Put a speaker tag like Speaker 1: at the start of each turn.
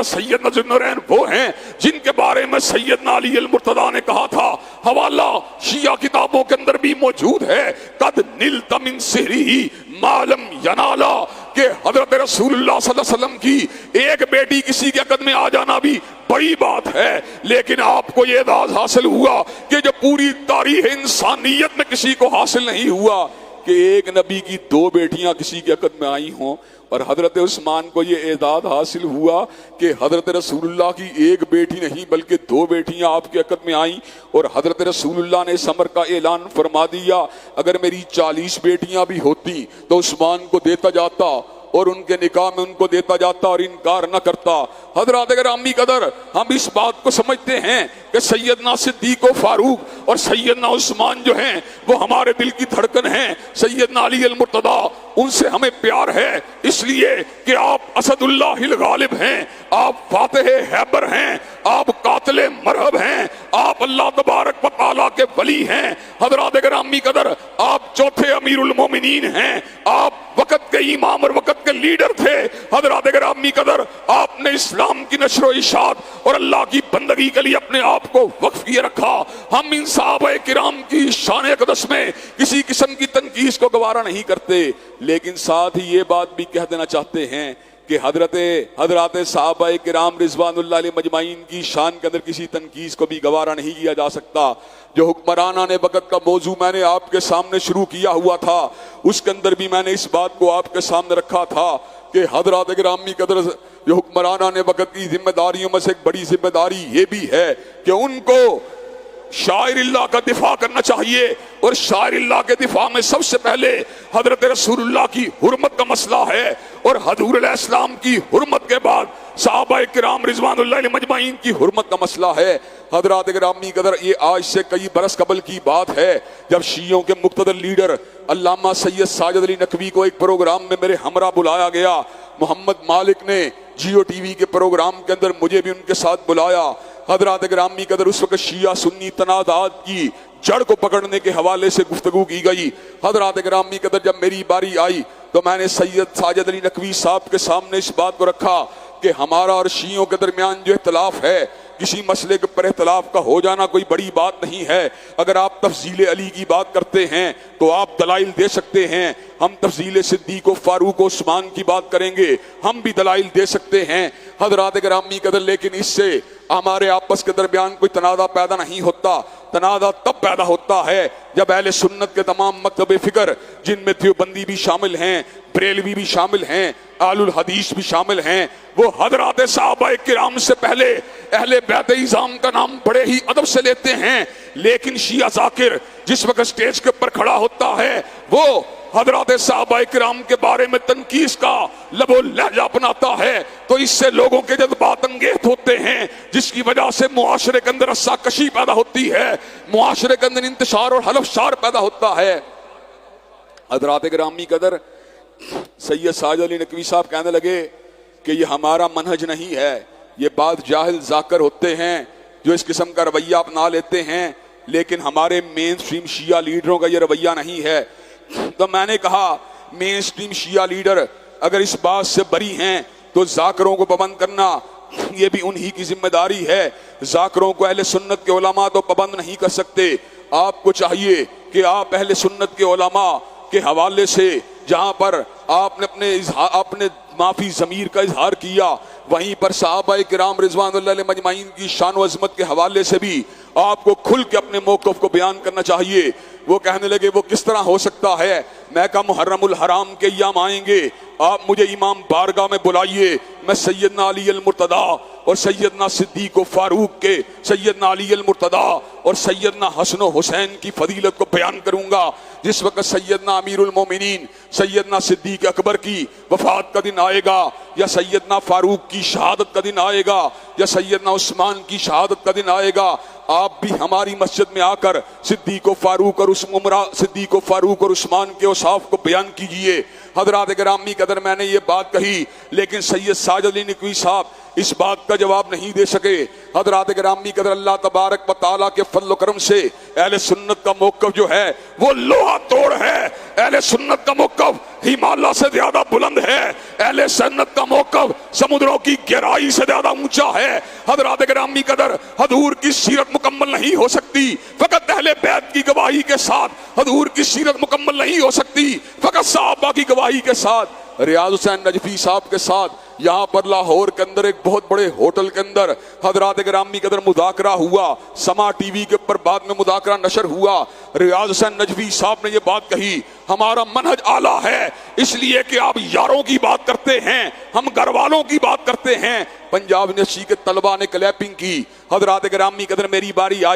Speaker 1: सैयदना ज़ुन्नूरैन वो हैं जिनके बारे में सैयदना अली अल मुर्तदा ने कहा था, हवाला शिया किताबों के अंदर भी मौजूद है, कद नील तमिन सिहरी मालम यनाला, कि हजरत रसूलुल्लाह सल्लल्लाहु अलैहि वसल्लम की एक बेटी किसी के कद में आ जाना भी बड़ी बात है, लेकिन आपको ये एजाज हासिल हुआ कि जो पूरी तारीख इंसानियत में किसी को हासिल नहीं हुआ कि एक नबी की 2 बेटियां किसी के अकद में आई हों। और हजरत उस्मान को ये एजाज हासिल हुआ कि हजरत रसूलुल्लाह की एक बेटी नहीं बल्कि 2 बेटियां आपके अकद में आई। और हजरत रसूलुल्लाह ने समर का ऐलान फरमा दिया, अगर मेरी 40 बेटियां भी होती तो उस्मान को देता जाता और उनके निकाह में उनको देता जाता और इनकार न करता। हजरत गिरामी कदर, हम इस बात को समझते हैं कि सैयदना सिद्दीक व फारूक और सैयदना उस्मान जो हैं वो हमारे दिल की धड़कन हैं। सैयदना अली अल मुर्तदा, उनसे हमें प्यार है इसलिए कि आप असदुल्लाहिल गालिब हैं, आप फातिह हैबर हैं, आप कातिल मरहब हैं, आप अल्लाह तबारक व तआला के वली हैं। हजरत गिरामी कदर, आप चौथे अमीरुल मोमिनीन हैं, आप वक़्त के इमाम और वक़्त के लीडर थे। हजरत गिरामी कदर, आपने इस्लाम की नशर इशात और अल्लाह की बंदगी के लिए अपने आप को वक्फ किए रखा। हम इन सहाबाए किराम की शान अक़दस में किसी किस्म की तनकीस को गवारा नहीं करते, लेकिन साथ ही ये बात भी कह देना चाहते हैं कि हजरत सहाबाए किराम रिज़वानुल्लाह अलैहिम मजमाइन की शान के अंदर किसी तनकीस को भी गवारा नहीं किया जा सकता। जो हुक्मराना ने वक़्त का मौजू मैंने आपके सामने शुरू किया हुआ था, उसके अंदर भी मैंने इस बात को आपके सामने रखा था कि हजरत गिरामी कदर, जो हुक्मराना ने वक़्त की जिम्मेदारियों में से एक बड़ी जिम्मेदारी ये भी है कि उनको शाइरिल्लाह का दिफा करना चाहिए। और शाइरिल्लाह के दिफा में सबसे पहले हजरत रसूलुल्लाह की हुर्मत का मसला है, और हजूर अलैहिस्सलाम की हुर्मत के बाद सहाबाए किराम रिज़वानुल्लाह अलैहिम मजमाइन की हुर्मत का मसला है। हजरत गिरामी कदर, ये आज से कई बरस कबल की बात है जब शियों के मुक़्तदर लीडर अल्लामा सैयद साजिद अली नकवी को एक प्रोग्राम में मेरे हमरा बुलाया गया। मोहम्मद मालिक ने जियो टीवी के प्रोग्राम के अंदर मुझे भी उनके साथ बुलाया। हजरत गिरामी कदर, उस वक्त शिया सुन्नी तनाज़ात की जड़ को पकड़ने के हवाले से गुफ्तगू की गई। हजरत गिरामी कदर, जब मेरी बारी आई तो मैंने सैयद साजिद अली नकवी साहब के सामने इस बात को रखा कि हमारा और शियों के दरमियान जो इख्तलाफ है, किसी मसले के ऊपर इख्तलाफ का हो जाना कोई बड़ी बात नहीं है। अगर आप तफजील अली की बात करते हैं तो आप दलाइल दे सकते हैं, हम तफजील सिद्दीक व फारूक उस्मान की बात करेंगे, हम भी दलाइल दे सकते हैं। हजरत गिरामी कदर, लेकिन इससे हमारे आपस के दरमियान कोई तनाज़ा पैदा नहीं होता। तनाज़ा तब पैदा होता है जब अहले सुन्नत के तमाम मकतब फ़िक्र, जिनमें देवबंदी भी शामिल हैं, बरेलवी भी शामिल हैं, आलुल हदीस भी शामिल हैं, वो हजरत सहाबाए किराम से पहले अहले बैत इज़ाम का नाम बड़े ही अदब से लेते हैं। लेकिन शिया ज़ाकिर जिस वक्त स्टेज के ऊपर खड़ा होता है वो हजरत सहाबाए किराम के बारे में तनकीस का लबो लहजा अपनाता है, तो इससे लोगों के जज्बात अंगेज होते हैं, जिसकी वजह से मुआशरे के अंदर रस्साकशी पैदा होती है, मुआशरे के अंदर इंतशार और हलफशार पैदा होता है। हजरत गिरामी कदर, सैयद साजिद अली नकवी साहब कहने लगे कि ये हमारा मनहज नहीं है, ये बात जाहिल जाकर होते हैं जो इस किस्म का रवैया अपना लेते हैं, लेकिन हमारे मेन स्ट्रीम शिया लीडरों का ये रवैया नहीं है। तो मैंने कहा, मेन स्ट्रीम शिया लीडर अगर इस बात से बरी हैं तो जाकरों को पाबंद करना ये भी उन्हीं की जिम्मेदारी है। जाकरों को अहले सुन्नत के उलमा तो पाबंद नहीं कर सकते। आपको चाहिए कि आप अहले सुन्नत के उलमा के हवाले से जहां पर आपने अपने माफी ज़मीर का इजहार किया, वहीं पर सहाबाए किराम रिज़वानुल्लाह अलैहिम मजमाइन की शान व अज़मत के हवाले से भी आपको खुल के अपने मौक़िफ़ को बयान करना चाहिए। वो कहने लगे वो किस तरह हो सकता है, मैं कहा मुहर्रमुल हराम के अय्याम आएंगे, आप मुझे इमाम बारगाह में बुलाइए, मैं सैयदना अली अल मुर्तदा और सैयदना सिद्दीक व फारूक के, सैयदना अली अल मुर्तदा और सैयदना हसन व हुसैन की फजीलत को बयान करूंगा। जिस वक्त सैयदना अमीरुल मोमिनीन सैयदना सिद्दीक अकबर की वफात का दिन आएगा, या सैयदना फारूक की शहादत का दिन आएगा, या सैयदना उस्मान की शहादत का दिन आएगा, आप भी हमारी मस्जिद में आकर सिद्दीक व फारूक और उस्मान के औसाफ को बयान कीजिए। हजरात गिरामी कदर, मैंने ये बात कही, लेकिन सैयद साजिद अली नकवी साहब इस बात का जवाब नहीं दे सके। हजरात गिरामी कदर, अल्लाह तबारक व तआला के फज़ल व करम से अहले सुन्नत का मौक़िफ़ जो है वो लोहा तोड़ है। अहले सुन्नत का मौक़िफ़ हिमालय से ज्यादा बुलंद है, अहले सुन्नत का मौक़िफ़ समुद्रों की गहराई से ज्यादा ऊंचा है। हज़रात गिरामी कदर, हुज़ूर की सीरत मुकम्मल नहीं हो सकती फकत अहले बैत की गवाही के साथ। हुज़ूर की सीरत मुकम्मल नहीं हो सकती फकत सहाबा की गवाही के साथ। रियाज हुसैन नजफी साहब के साथ यहाँ पर लाहौर के अंदर एक बहुत बड़े होटल के अंदर हज़रात गिरामी कदर मुज़ाकरा हुआ। समा टीवी के ऊपर बाद में मुज़ाकरा नशर हुआ। रियाज हुसैन नजफी साहब ने ये बात कही, हमारा मनहज आला है इसलिए कि आप यारों की बात करते हैं, हम घर वालों की बात करते हैं। पंजाब यूनिवर्सिटी के तलबा ने क्लैपिंग की। हज़रात गिरामी कदर मेरी बारी आई।